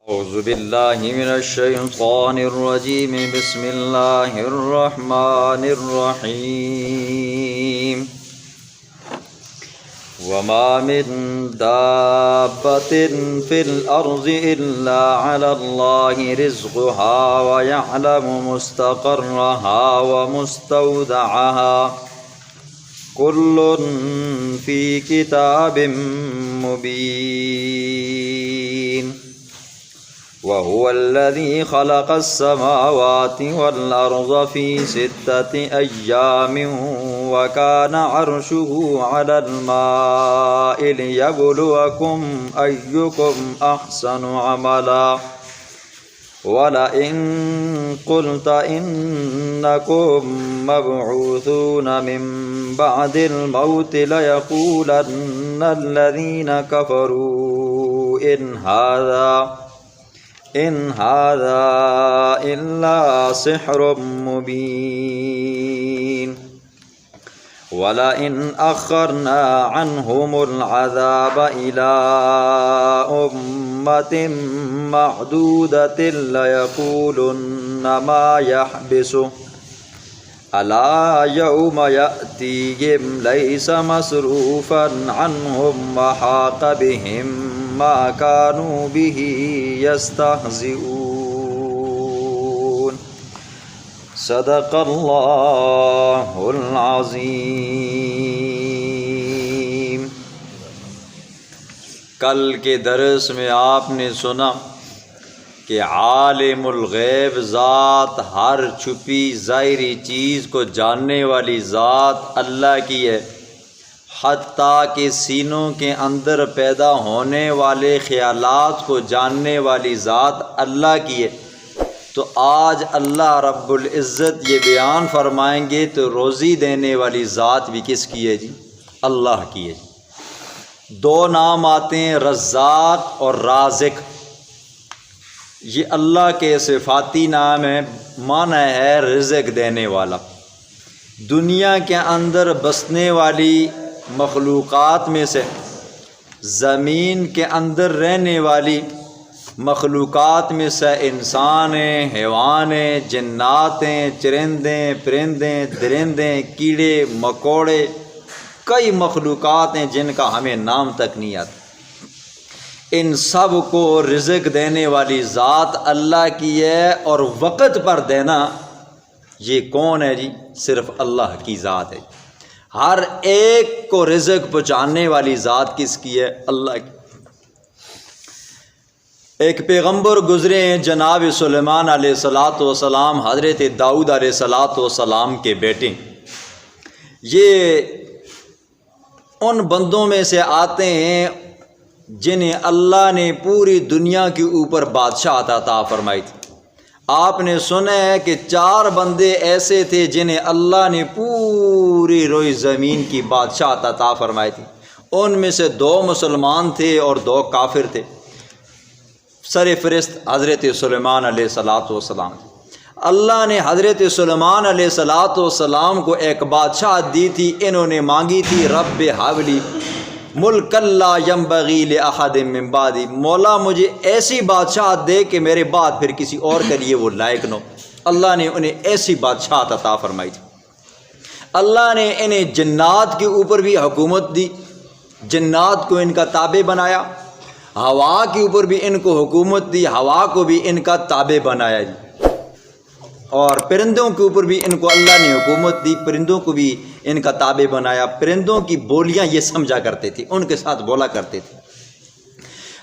اعوذ باللہ من الشیطان الرجیم بسم اللہ الرحمن الرحیم وما من دابۃ فی الارض الا علی اللہ رزقها ویعلم مستقرها ومستودعها کل فی کتاب مبین وهو الذي خلق السماوات والأرض في 6 أيام وكان عرشه على الماء ليبلوكم أيكم أحسن عملا ولئن قلت إنكم مبعوثون من بعد الموت ليقولن الذين كفروا إن هذا إلا سحر مبين ولئن أخرنا عنهم العذاب إلى أمة معدودة ليقولن ما يحبسه ألا يوم يأتيهم ليس مصروفا عنهم وحاق بهم ما كانوا به يستهزئون صدق اللہ العظیم۔ کل کے درس میں آپ نے سنا کہ عالم الغیب ذات، ہر چھپی ظاہری چیز کو جاننے والی ذات اللہ کی ہے، حتیٰ کہ سینوں کے اندر پیدا ہونے والے خیالات کو جاننے والی ذات اللہ کی ہے۔ تو آج اللہ رب العزت یہ بیان فرمائیں گے تو روزی دینے والی ذات بھی کس کی ہے جی؟ اللہ کی ہے جی۔ دو نام آتے ہیں، رزاق اور رازق۔ یہ اللہ کے صفاتی نام ہے، معنی ہے رزق دینے والا۔ دنیا کے اندر بسنے والی مخلوقات میں سے، زمین کے اندر رہنے والی مخلوقات میں سے انسان ہیں، حیوان ہیں، جنات ہیں، چرندے، پرندے، درندے، کیڑے مکوڑے، کئی مخلوقات ہیں جن کا ہمیں نام تک نہیں آتا۔ ان سب کو رزق دینے والی ذات اللہ کی ہے، اور وقت پر دینا یہ کون ہے جی؟ صرف اللہ کی ذات ہے۔ ہر ایک کو رزق پہنچانے والی ذات کس کی ہے؟ اللہ کی۔ ایک پیغمبر گزرے ہیں جناب سلیمان علیہ السلام، حضرت داؤد علیہ السلام کے بیٹے۔ یہ ان بندوں میں سے آتے ہیں جنہیں اللہ نے پوری دنیا کے اوپر بادشاہت عطا فرمائی تھی۔ آپ نے سنا ہے کہ 4 بندے ایسے تھے جنہیں اللہ نے پوری روئی زمین کی بادشاہت عطا فرمائی تھی۔ ان میں سے 2 مسلمان تھے اور 2 کافر تھے۔ سر فہرست حضرت سلیمان علیہ السلام۔ اللہ نے حضرت سلیمان علیہ السلام کو ایک بادشاہت دی تھی، انہوں نے مانگی تھی رب حبلی ملک لا ینبغی لأحد من بعدی، مولا مجھے ایسی بادشاہت دے کہ میرے بعد پھر کسی اور کے لیے وہ لائق نہ ہو۔ اللہ نے انہیں ایسی بادشاہت عطا فرمائی تھی۔ اللہ نے انہیں جنات کے اوپر بھی حکومت دی، جنات کو ان کا تابع بنایا۔ ہوا کے اوپر بھی ان کو حکومت دی، ہوا کو بھی ان کا تابع بنایا جی۔ اور پرندوں کے اوپر بھی ان کو اللہ نے حکومت دی، پرندوں کو بھی ان کا تابع بنایا۔ پرندوں کی بولیاں یہ سمجھا کرتے تھے، ان کے ساتھ بولا کرتے تھے۔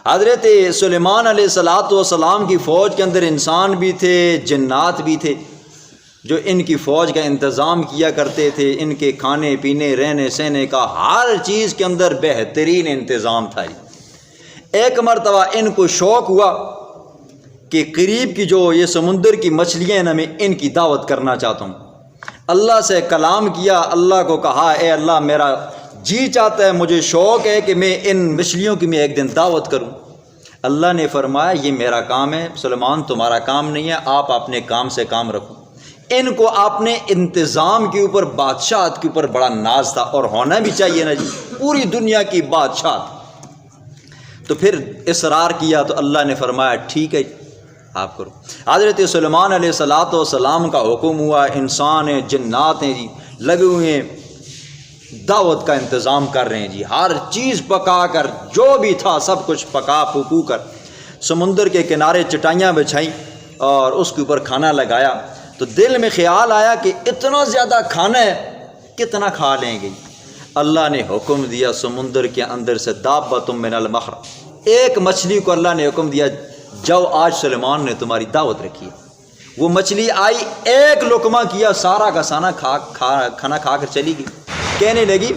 حضرت سلیمان علیہ السلام کی فوج کے اندر انسان بھی تھے، جنات بھی تھے، جو ان کی فوج کا انتظام کیا کرتے تھے۔ ان کے کھانے پینے، رہنے سہنے کا ہر چیز کے اندر بہترین انتظام تھا۔ ایک مرتبہ ان کو شوق ہوا کہ قریب کی جو یہ سمندر کی مچھلیاں ہیں نا، میں ان کی دعوت کرنا چاہتا ہوں۔ اللہ سے کلام کیا، اللہ کو کہا اے اللہ میرا جی چاہتا ہے، مجھے شوق ہے کہ میں ان مچھلیوں کی میں ایک دن دعوت کروں۔ اللہ نے فرمایا یہ میرا کام ہے سلیمان، تمہارا کام نہیں ہے، آپ اپنے کام سے کام رکھو۔ ان کو اپنے انتظام کے اوپر، بادشاہت کے اوپر بڑا ناز تھا، اور ہونا بھی چاہیے نا جی، پوری دنیا کی بادشاہت۔ تو پھر اصرار کیا تو اللہ نے فرمایا ٹھیک ہے آپ کرو۔ حضرت سلیمان علیہ السلام کا حکم ہوا، انسان ہیں، جنات ہیں جی، لگے ہوئے ہیں، دعوت کا انتظام کر رہے ہیں جی، ہر چیز پکا کر، جو بھی تھا سب کچھ پکا پکو کر سمندر کے کنارے چٹائیاں بچھائیں اور اس کے اوپر کھانا لگایا۔ تو دل میں خیال آیا کہ اتنا زیادہ کھانا ہے، کتنا کھا لیں گے؟ اللہ نے حکم دیا سمندر کے اندر سے دابۃ من البحر، ایک مچھلی کو اللہ نے حکم دیا جاؤ آج سلیمان نے تمہاری دعوت رکھی ہے۔ وہ مچھلی آئی، ایک لقمہ کیا، سارا کا سارا کھانا کھا کر چلی گئی۔ کہنے لگی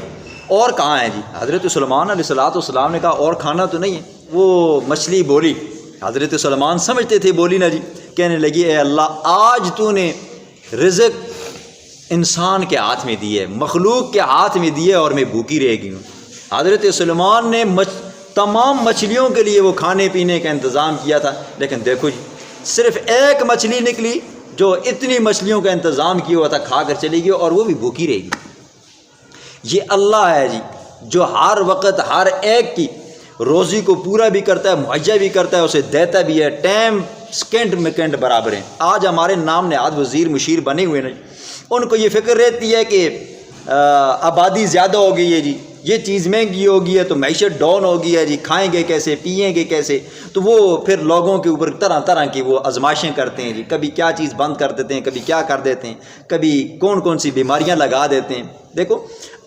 اور کہاں ہے جی؟ حضرت سلیمان علیہ السلام نے کہا اور کھانا تو نہیں ہے۔ وہ مچھلی بولی، حضرت سلیمان سمجھتے تھے بولی نہ جی، کہنے لگی اے اللہ آج تو نے رزق انسان کے ہاتھ میں دیے، مخلوق کے ہاتھ میں دیے اور میں بھوکی رہ گئی ہوں۔ حضرت سلیمان نے تمام مچھلیوں کے لیے وہ کھانے پینے کا انتظام کیا تھا، لیکن دیکھو جی صرف ایک مچھلی نکلی جو اتنی مچھلیوں کا انتظام کیا ہوا تھا، کھا کر چلی گئی اور وہ بھی بھوکی رہ گئی۔ یہ اللہ ہے جی جو ہر وقت ہر ایک کی روزی کو پورا بھی کرتا ہے، مہیا بھی کرتا ہے، اسے دیتا بھی ہے، ٹائم سیکنڈ میکنڈ برابر ہیں۔ آج ہمارے نام نہاد وزیر مشیر بنے ہوئے ہیں، ان کو یہ فکر رہتی ہے کہ آبادی زیادہ ہو گئی ہے جی، یہ چیز مہنگی ہو گئی ہے تو معیشت ڈاؤن ہو گئی ہے جی، کھائیں گے کیسے، پئیں گے کیسے؟ تو وہ پھر لوگوں کے اوپر طرح طرح کی وہ آزمائشیں کرتے ہیں جی، کبھی کیا چیز بند کر دیتے ہیں، کبھی کیا کر دیتے ہیں، کبھی کون سی بیماریاں لگا دیتے ہیں۔ دیکھو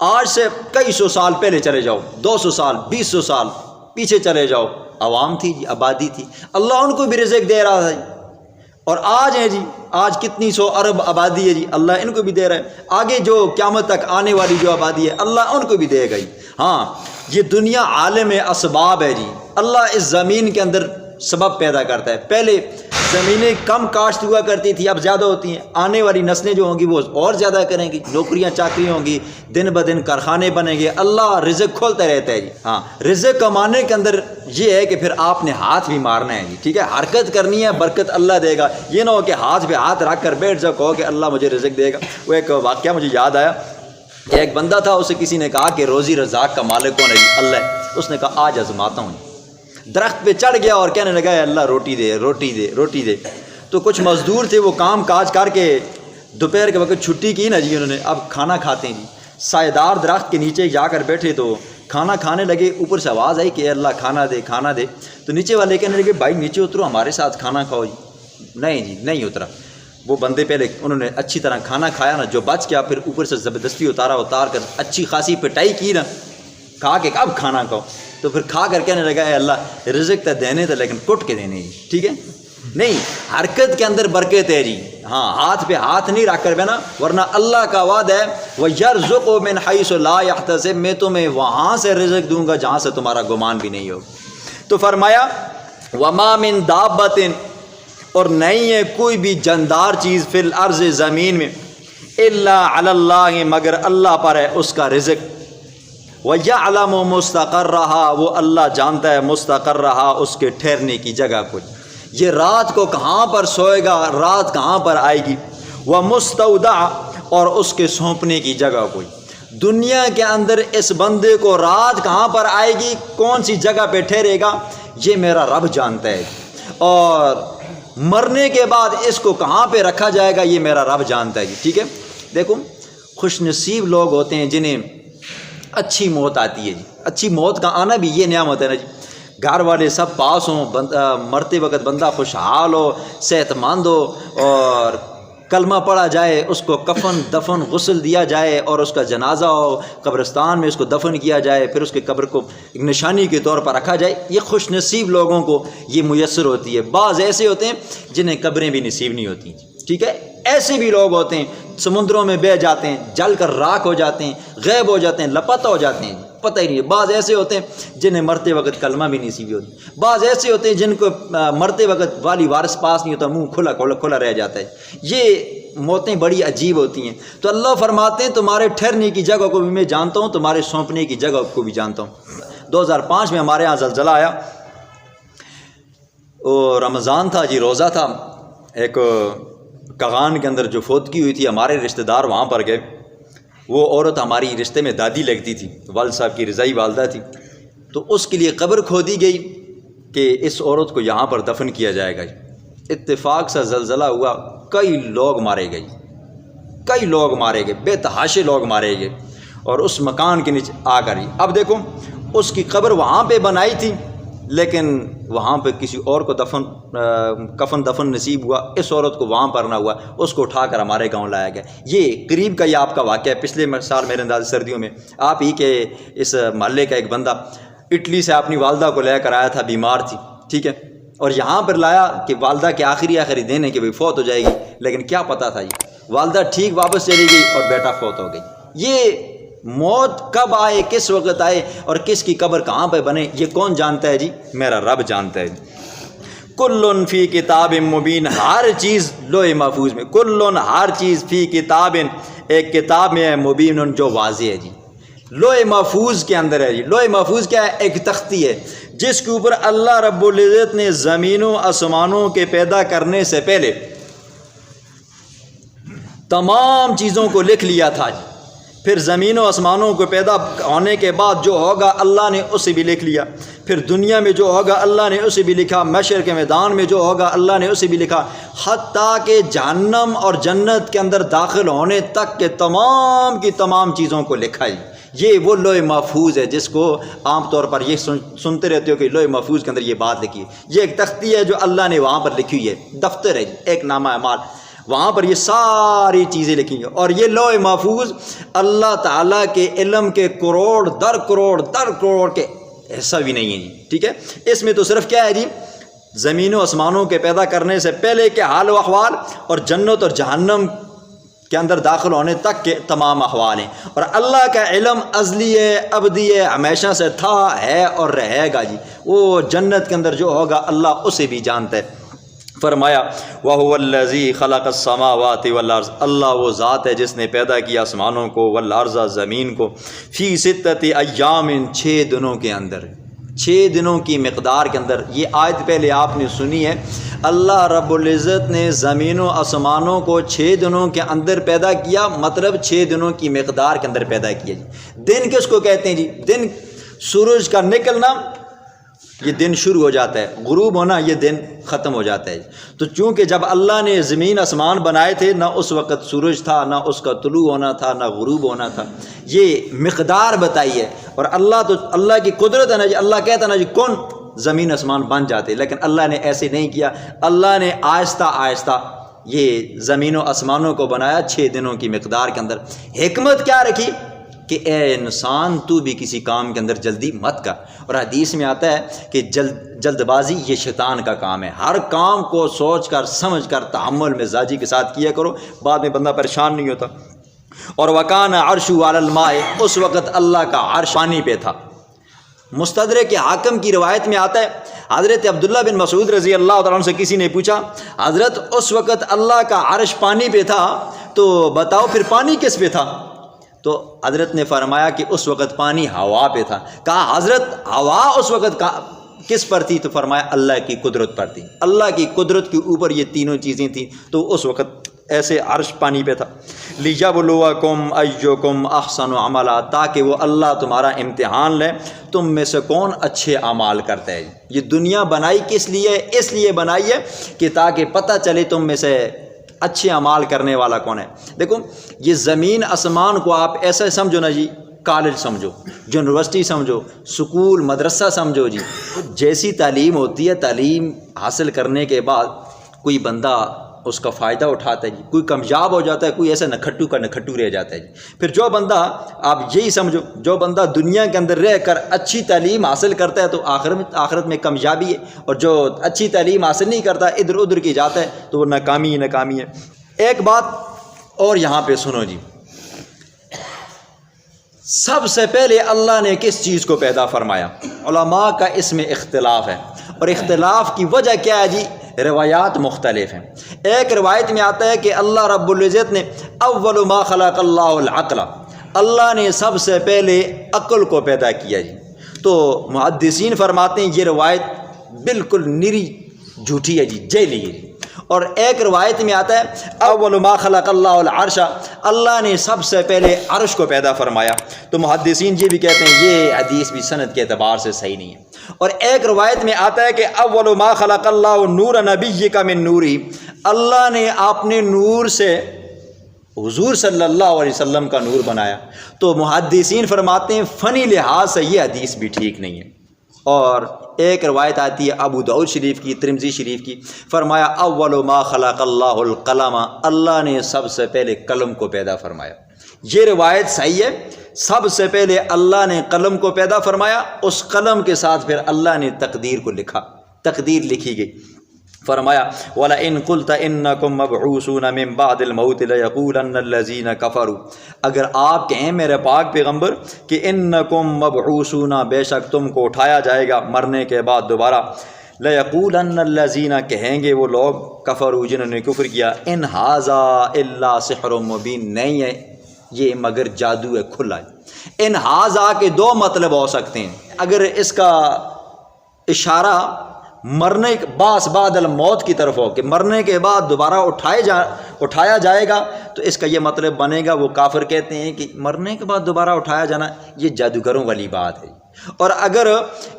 آج سے کئی سو سال پہلے چلے جاؤ، 200 سال 200 سال پیچھے چلے جاؤ، عوام تھی جی، آبادی تھی، اللہ ان کو بھی رزق دے رہا تھا جی۔ اور آج ہے جی، آج کتنی 100 ارب آبادی ہے جی، اللہ ان کو بھی دے رہا ہے، آگے جو قیامت تک آنے والی جو آبادی ہے اللہ ان کو بھی دے گا ہی۔ ہاں یہ دنیا عالم اسباب ہے جی، اللہ اس زمین کے اندر سبب پیدا کرتا ہے۔ پہلے زمینیں کم کاشت ہوا کرتی تھی، اب زیادہ ہوتی ہیں، آنے والی نسلیں جو ہوں گی وہ اور زیادہ کریں گی، نوکریاں چاکریاں ہوں گی، دن بدن کارخانے بنیں گے، اللہ رزق کھولتا رہتا ہے جی۔ ہاں رزق کمانے کے اندر یہ ہے کہ پھر آپ نے ہاتھ بھی مارنا ہے جی، ٹھیک ہے، حرکت کرنی ہے، برکت اللہ دے گا، یہ نہ ہو کہ ہاتھ پہ ہاتھ رکھ کر بیٹھ جاؤ کہو کہ اللہ مجھے رزق دے گا۔ وہ ایک واقعہ مجھے یاد آیا، ایک بندہ تھا، اسے کسی نے کہا کہ روزی رزاق کا مالک کون ہے جی؟ اللہ ہے۔ اس نے کہا آج آزماتا ہوں۔ درخت پہ چڑھ گیا اور کہنے لگا اے اللہ روٹی دے روٹی دے روٹی دے۔ تو کچھ مزدور تھے، وہ کام کاج کر کے دوپہر کے وقت چھٹی کی نا جی انہوں نے، اب کھانا کھاتے ہیں جی، سائے دار درخت کے نیچے جا کر بیٹھے تو کھانا کھانے لگے، اوپر سے آواز آئی کہ اے اللہ کھانا دے کھانا دے۔ تو نیچے والے کہنے لگے بھائی نیچے اترو ہمارے ساتھ کھانا کھاؤ جی۔ نہیں جی نہیں اترا۔ وہ بندے پہلے انہوں نے اچھی طرح کھانا کھایا نا، جو بچ گیا پھر اوپر سے زبردستی اتار کر اچھی خاصی پٹائی کی نا، کہا کہ اب کھانا کھاؤ۔ تو پھر کھا کر کہنے لگا اے اللہ رزق تو دینے تھے لیکن کٹ کے دینے جی، ٹھیک ہے، نہیں حرکت کے اندر برکت ہے جی۔ ہاں ہاتھ پہ ہاتھ نہیں رکھ کر بنا، ورنہ اللہ کا وعدہ ہے وَيَرْزُقُ مِنْ حَيْثُ لَا يَحْتَسِبُ، میں تمہیں وہاں سے رزق دوں گا جہاں سے تمہارا گمان بھی نہیں ہوگا۔ تو فرمایا وَمَا مِن دَابَّةٍ، اور نہیں ہے کوئی بھی جاندار چیز فی الارض زمین میں، الا علی اللہ، مگر اللہ پر ہے اس کا رزق، وَيَعْلَمُ مُسْتَقَرَّهَا، وہ اللہ جانتا ہے مستقرها، اس کے ٹھہرنے کی جگہ کو، یہ رات کو کہاں پر سوئے گا، رات کہاں پر آئے گی، وَمُسْتَوْدَعَ، اور اس کے سونپنے کی جگہ کوئی۔ دنیا کے اندر اس بندے کو رات کہاں پر آئے گی، کون سی جگہ پہ ٹھہرے گا، یہ میرا رب جانتا ہے، اور مرنے کے بعد اس کو کہاں پہ رکھا جائے گا یہ میرا رب جانتا ہے جی، ٹھیک ہے۔ دیکھو خوش نصیب لوگ ہوتے ہیں جنہیں اچھی موت آتی ہے جی، اچھی موت کا آنا بھی یہ نعمت ہے نا جی، گھر والے سب پاس ہوں، مرتے وقت بندہ خوشحال ہو، صحت مند ہو، اور کلمہ پڑھا جائے، اس کو کفن دفن غسل دیا جائے اور اس کا جنازہ ہو، قبرستان میں اس کو دفن کیا جائے، پھر اس کے قبر کو ایک نشانی کے طور پر رکھا جائے، یہ خوش نصیب لوگوں کو یہ میسر ہوتی ہے۔ بعض ایسے ہوتے ہیں جنہیں قبریں بھی نصیب نہیں ہوتی، ٹھیک ہے، ایسے بھی لوگ ہوتے ہیں سمندروں میں بہہ جاتے ہیں، جل کر راکھ ہو جاتے ہیں، غائب ہو جاتے ہیں، لاپتہ ہو جاتے ہیں، پتہ ہی نہیں ہے۔ بعض ایسے ہوتے ہیں جنہیں مرتے وقت کلمہ بھی نصیب ہوتی، بعض ایسے ہوتے ہیں جن کو مرتے وقت والی وارث پاس نہیں ہوتا، منہ کھلا رہ جاتا ہے۔ یہ موتیں بڑی عجیب ہوتی ہیں۔ تو اللہ فرماتے ہیں تمہارے ٹھہرنے کی جگہ کو بھی میں جانتا ہوں، تمہارے سونپنے کی جگہ کو بھی جانتا ہوں۔ 2005 میں ہمارے ہاں زلزلہ آیا، اور رمضان تھا جی، روزہ تھا، ایک کغان کے اندر جو فوتگی ہوئی تھی، ہمارے رشتہ دار وہاں پر گئے۔ وہ عورت ہماری رشتے میں دادی لگتی تھی، والد صاحب کی رضائی والدہ تھی، تو اس کے لیے قبر کھودی گئی، کہ اس عورت کو یہاں پر دفن کیا جائے گا. اتفاق سے زلزلہ ہوا، کئی لوگ مارے گئے، کئی لوگ مارے گئے، بے تحاشے لوگ مارے گئے. اور اس مکان کے نیچے آ کر اب دیکھو اس کی قبر وہاں پہ بنائی تھی، لیکن وہاں پہ کسی اور کو کفن دفن نصیب ہوا، اس عورت کو وہاں پر نہ ہوا، اس کو اٹھا کر ہمارے گاؤں لایا گیا. یہ قریب کا یہ آپ کا واقعہ ہے. پچھلے سال میرے انداز سردیوں میں آپ ہی کے اس محلے کا ایک بندہ اٹلی سے اپنی والدہ کو لے کر آیا تھا، بیمار تھی، ٹھیک ہے، اور یہاں پر لایا کہ والدہ کے آخری دن ہے کہ بھئی فوت ہو جائے گی، لیکن کیا پتہ تھا یہ والدہ ٹھیک واپس چلی گئی اور بیٹا فوت ہو گئی. یہ موت کب آئے، کس وقت آئے اور کس کی قبر کہاں پہ بنے، یہ کون جانتا ہے جی؟ میرا رب جانتا ہے. کل فی کتاب مبین، ہر چیز لوح محفوظ میں، کل ہر چیز فی کتاب، ایک کتاب میں ہے، مبین جو واضح ہے جی، لوح محفوظ کے اندر ہے جی. لوح محفوظ کیا ہے؟ ایک تختی ہے جس کے اوپر اللہ رب العزت نے زمینوں آسمانوں کے پیدا کرنے سے پہلے تمام چیزوں کو لکھ لیا تھا جی. پھر زمین و آسمانوں کو پیدا ہونے کے بعد جو ہوگا اللہ نے اسے بھی لکھ لیا، پھر دنیا میں جو ہوگا اللہ نے اسے بھی لکھا، محشر کے میدان میں جو ہوگا اللہ نے اسے بھی لکھا، حتیٰ کہ جہنم اور جنت کے اندر داخل ہونے تک کے تمام کی تمام چیزوں کو لکھا ہے. یہ وہ لوح محفوظ ہے جس کو عام طور پر یہ سنتے رہتے ہو کہ لوح محفوظ کے اندر یہ بات لکھی ہے. یہ ایک تختی ہے جو اللہ نے وہاں پر لکھی ہوئی ہے، دفتر ہے، ایک نامہ اعمال، وہاں پر یہ ساری چیزیں لکھی ہیں. اور یہ لوح محفوظ اللہ تعالیٰ کے علم کے کروڑ در کروڑ کے ایسا بھی نہیں ہے جی، ٹھیک ہے. اس میں تو صرف کیا ہے جی؟ زمین و آسمانوں کے پیدا کرنے سے پہلے کے حال و احوال اور جنت اور جہنم کے اندر داخل ہونے تک کے تمام احوال ہیں. اور اللہ کا علم ازلی ہے، ابدی ہے، ہمیشہ سے تھا، ہے اور رہے گا جی. وہ جنت کے اندر جو ہوگا اللہ اسے بھی جانتا ہے. فرمایا وَهُوَ الَّذِي خَلَقَ السَّمَاوَاتِ وَالْأَرْضَ، اللہ وہ ذات ہے جس نے پیدا کیا آسمانوں کو، والارض زمین کو، فی ستۃ ایام، 6 دنوں کے اندر، 6 دنوں کی مقدار کے اندر. یہ آیت پہلے آپ نے سنی ہے. اللہ رب العزت نے زمین و آسمانوں کو 6 دنوں کے اندر پیدا کیا، مطلب 6 دنوں کی مقدار کے اندر پیدا کیا جی. دن کس کو کہتے ہیں جی؟ دن سورج کا نکلنا یہ دن شروع ہو جاتا ہے، غروب ہونا یہ دن ختم ہو جاتا ہے. تو چونکہ جب اللہ نے زمین آسمان بنائے تھے نہ اس وقت سورج تھا، نہ اس کا طلوع ہونا تھا، نہ غروب ہونا تھا، یہ مقدار بتائی ہے. اور اللہ کی قدرت ہے نا جی، اللہ کہتا ہے نا جی کون، زمین آسمان بن جاتے، لیکن اللہ نے ایسے نہیں کیا. اللہ نے آہستہ آہستہ یہ زمین و آسمانوں کو بنایا 6 دنوں کی مقدار کے اندر. حکمت کیا رکھی کہ اے انسان تو بھی کسی کام کے اندر جلدی مت کر. اور حدیث میں آتا ہے کہ جلد بازی یہ شیطان کا کام ہے. ہر کام کو سوچ کر سمجھ کر تحمل مزاجی کے ساتھ کیا کرو، بعد میں بندہ پریشان نہیں ہوتا. اور وکان عرش علی الماء، اس وقت اللہ کا عرش پانی پہ تھا. مستدرک حاکم کی روایت میں آتا ہے حضرت عبداللہ بن مسعود رضی اللہ تعالیٰ عنہ سے کسی نے پوچھا حضرت اس وقت اللہ کا عرش پانی پہ تھا تو بتاؤ پھر پانی کس پہ تھا؟ تو حضرت نے فرمایا کہ اس وقت پانی ہوا پہ تھا. کہا حضرت ہوا اس وقت کس پر تھی؟ تو فرمایا اللہ کی قدرت پر تھی. اللہ کی قدرت کے اوپر یہ تینوں چیزیں تھیں، تو اس وقت ایسے عرش پانی پہ تھا. لِيَبْلُوَكُمْ أَيُّكُمْ أَحْسَنُ عَمَلًا، تاکہ وہ اللہ تمہارا امتحان لے تم میں سے کون اچھے اعمال کرتا ہے. یہ دنیا بنائی کس لیے؟ اس لیے بنائی ہے کہ تاکہ پتہ چلے تم میں سے اچھے اعمال کرنے والا کون ہے. دیکھو یہ زمین آسمان کو آپ ایسا سمجھو نا جی، کالج سمجھو، یونیورسٹی سمجھو، سکول مدرسہ سمجھو جی. جیسی تعلیم ہوتی ہے، تعلیم حاصل کرنے کے بعد کوئی بندہ اس کا فائدہ اٹھاتا ہے جی، کوئی کامیاب ہو جاتا ہے، کوئی ایسا نکھٹو کا نکھٹو رہ جاتا ہے جی. پھر جو بندہ، آپ یہی سمجھو، جو بندہ دنیا کے اندر رہ کر اچھی تعلیم حاصل کرتا ہے تو آخرت میں کامیابی ہے، اور جو اچھی تعلیم حاصل نہیں کرتا ادھر ادھر کی جاتا ہے تو وہ ناکامی ہے. ایک بات اور یہاں پہ سنو جی، سب سے پہلے اللہ نے کس چیز کو پیدا فرمایا؟ علماء کا اس میں اختلاف ہے، اور اختلاف کی وجہ کیا ہے جی؟ روایات مختلف ہیں. ایک روایت میں آتا ہے کہ اللہ رب العزت نے اول ما خلق اللہ العقل، اللہ نے سب سے پہلے عقل کو پیدا کیا جی. تو محدثین فرماتے ہیں یہ روایت بالکل نری جھوٹی ہے جی، جیلی ہے جی. اور ایک روایت میں آتا ہے اول ما خلق اللہ العرش، اللہ نے سب سے پہلے عرش کو پیدا فرمایا۔ تو محدثین یہ بھی کہتے ہیں یہ حدیث بھی سند کے اعتبار سے صحیح نہیں ہے۔ اور ایک روایت میں آتا ہے کہ اول ما خلق اللہ نور نبیک من نوری، اللہ نے اپنے نور سے حضور صلی اللہ علیہ وسلم کا نور بنایا۔ تو محدثین فرماتے ہیں فنی لحاظ سے یہ حدیث بھی ٹھیک نہیں ہے۔ اور ایک روایت آتی ہے ابو داؤد شریف کی، ترمذی شریف کی، فرمایا اول ما خلق اللہ القلم، اللہ نے سب سے پہلے قلم کو پیدا فرمایا۔ یہ روایت صحیح ہے، سب سے پہلے اللہ نے قلم کو پیدا فرمایا، اس قلم کے ساتھ پھر اللہ نے تقدیر کو لکھا، تقدیر لکھی گئی۔ فرمایا وَلَئِن قُلْتَ إِنَّكُمْ مَبْعُوثُونَ مِن بَعْدِ الْمَوْتِ لَيَقُولَنَّ الَّذِينَ كَفَرُوا، اگر آپ کہیں میرے پاک پیغمبر کہ اِنَّكُمْ مَبْعُوثُونَ، بے شک تم کو اٹھایا جائے گا مرنے کے بعد دوبارہ، لَيَقُولَنَّ الَّذِينَ کہیں گے وہ لوگ کفروا جنہوں نے کفر کیا، إِنْ هَذَا إِلَّا سِحْرٌ مُبِينٌ، نہیں ہے یہ مگر جادو ہے کھلا ہے۔ ان ہاذا کے دو مطلب ہو سکتے ہیں، اگر اس کا اشارہ مرنے بعد الموت کی طرف ہو کہ مرنے کے بعد دوبارہ اٹھایا جائے گا، تو اس کا یہ مطلب بنے گا، وہ کافر کہتے ہیں کہ مرنے کے بعد دوبارہ اٹھایا جانا یہ جادوگروں والی بات ہے۔ اور اگر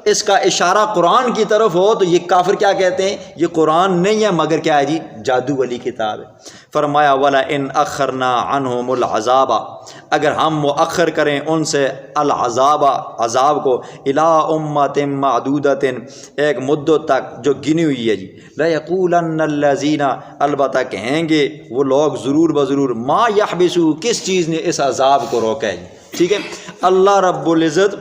اس کا اشارہ قرآن کی طرف ہو تو یہ کافر کیا کہتے ہیں، یہ قرآن نہیں ہے مگر کیا ہے جی، جادو والی کتاب ہے۔ فرمایا وَلَئِنْ أَخَّرْنَا عَنْهُمُ الْعَذَابَ، اگر ہم مؤخر کریں ان سے العذاب، عذاب کو، إِلَىٰ أُمَّةٍ مَعْدُودَةٍ، ایک مدت تک جو گنی ہوئی ہے جی، لَيَقُولَنَّ الَّذِينَ، البتہ کہیں گے وہ لوگ ضرور بضرور، مَا يَحْبِسُ، کس چیز نے اس عذاب کو روکا ہے جی۔ ٹھیک ہے، اللہ رب العزت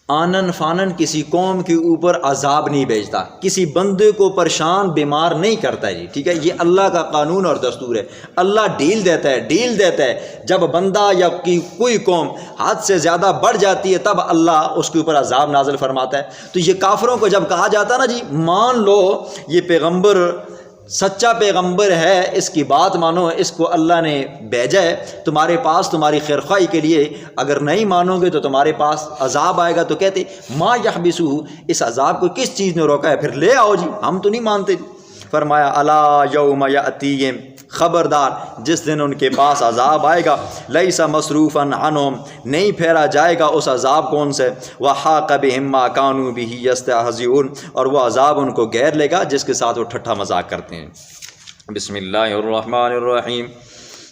آنن فانن کسی قوم کے اوپر عذاب نہیں بھیجتا، کسی بندے کو پریشان بیمار نہیں کرتا جی، ٹھیک ہے، یہ اللہ کا قانون اور دستور ہے۔ اللہ ڈیل دیتا ہے جب بندہ یا کوئی قوم حد سے زیادہ بڑھ جاتی ہے تب اللہ اس کے اوپر عذاب نازل فرماتا ہے۔ تو یہ کافروں کو جب کہا جاتا ہے نا جی مان لو یہ پیغمبر سچا پیغمبر ہے، اس کی بات مانو، اس کو اللہ نے بھیجا ہے تمہارے پاس تمہاری خیرخواہی کے لیے، اگر نہیں مانو گے تو تمہارے پاس عذاب آئے گا، تو کہتے ما یحبسہ، اس عذاب کو کس چیز نے روکا ہے، پھر لے آؤ جی، ہم تو نہیں مانتے۔ فرمایا الا یوم یاتیہم، خبردار جس دن ان کے پاس عذاب آئے گا، لیس مصروفا عنہم، نہیں پھیرا جائے گا اس عذاب کو ان سے، وحاق بہم ما کانوا بہ یستہزئون، اور وہ عذاب ان کو گھیر لے گا جس کے ساتھ وہ ٹھٹھا مذاق کرتے ہیں۔ بسم اللہ الرحمن الرحیم۔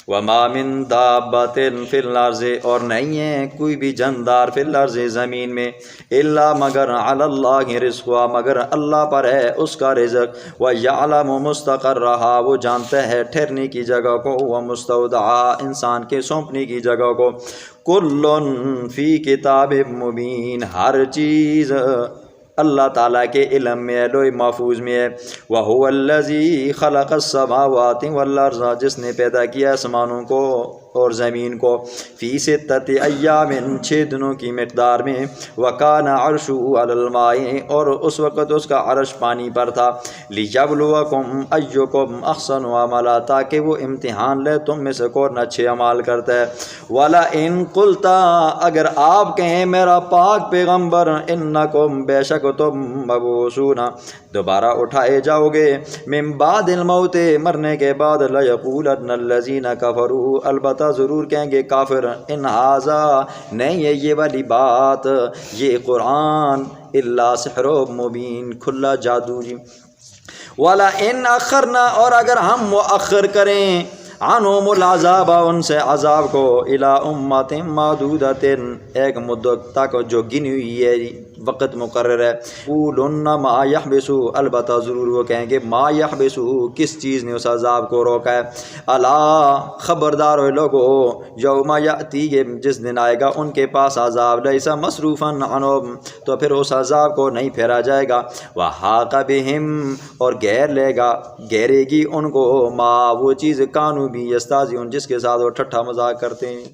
وما من دابۃ فی الارض، اور نہیں ہے کوئی بھی جاندار فی الارض زمین میں، الا مگر علی اللہ رزقها، مگر اللہ پر ہے اس کا رزق، ویعلم مستقرها، وہ جانتا ہے ٹھہرنے کی جگہ کو، ومستودعها، انسان کے سونپنے کی جگہ کو، کل فی کتاب مبین، ہر چیز اللہ تعالیٰ کے علم میں ہے، لوح محفوظ میں ہے۔ وَهُوَ الَّذِي خَلَقَ السَّمَاوَاتِ وَالْأَرْضَ، جس نے پیدا کیا آسمانوں کو اور زمین کو، فی ستۃ ایام، 6 دنوں کی مقدار میں، وَكَانَ عَرْشُهُ عَلَى الْمَاءِ، اور اس وقت اس کا عرش پانی پر تھا، لِيَبْلُوَكُمْ أَيُّكُمْ أَحْسَنُ عَمَلًا، تاکہ وہ امتحان لے تم میں سے کون اچھے اعمال کرتا ہے۔ وَلَئِن قُلْتَ، اگر آپ کہیں میرا پاک پیغمبر، إِنَّكُمْ، بے شک تم، مبعوثون، دوبارہ اٹھائے جاؤ گے، من بعد الموت، مرنے کے بعد، لَيَقُولَنَّ الَّذِينَ كَفَرُوا، البتہ ضرور کہیں گے کافر، ان ھذا، نہیں ہے یہ والی بات، یہ قرآن، الا سحر مبین، کھلا جادو جی۔ وَلَئِنْ أَخَّرْنَا، اور اگر ہم مؤخر کریں، عنہم العذاب، ان سے عذاب کو، الی امۃ معدودۃ، ایک مدت تک جو گنی ہوئی ہے، وقت مقرر ہے، قولن ما یحبسہ، البتہ ضرور وہ کہیں گے ما یحبسہ، کس چیز نے اس عذاب کو روکا ہے، الا، خبردار ہو لوگو، یوم یاتیہم، جس دن آئے گا ان کے پاس عذاب، لیس مصروفا عنہم، تو پھر اس عذاب کو نہیں پھیرا جائے گا، وحاق بہم، اور گھیرے گی ان کو، ما، وہ چیز، کانوا بھی یستہزئون، جس کے ساتھ وہ ٹھٹھا مذاق کرتے ہیں۔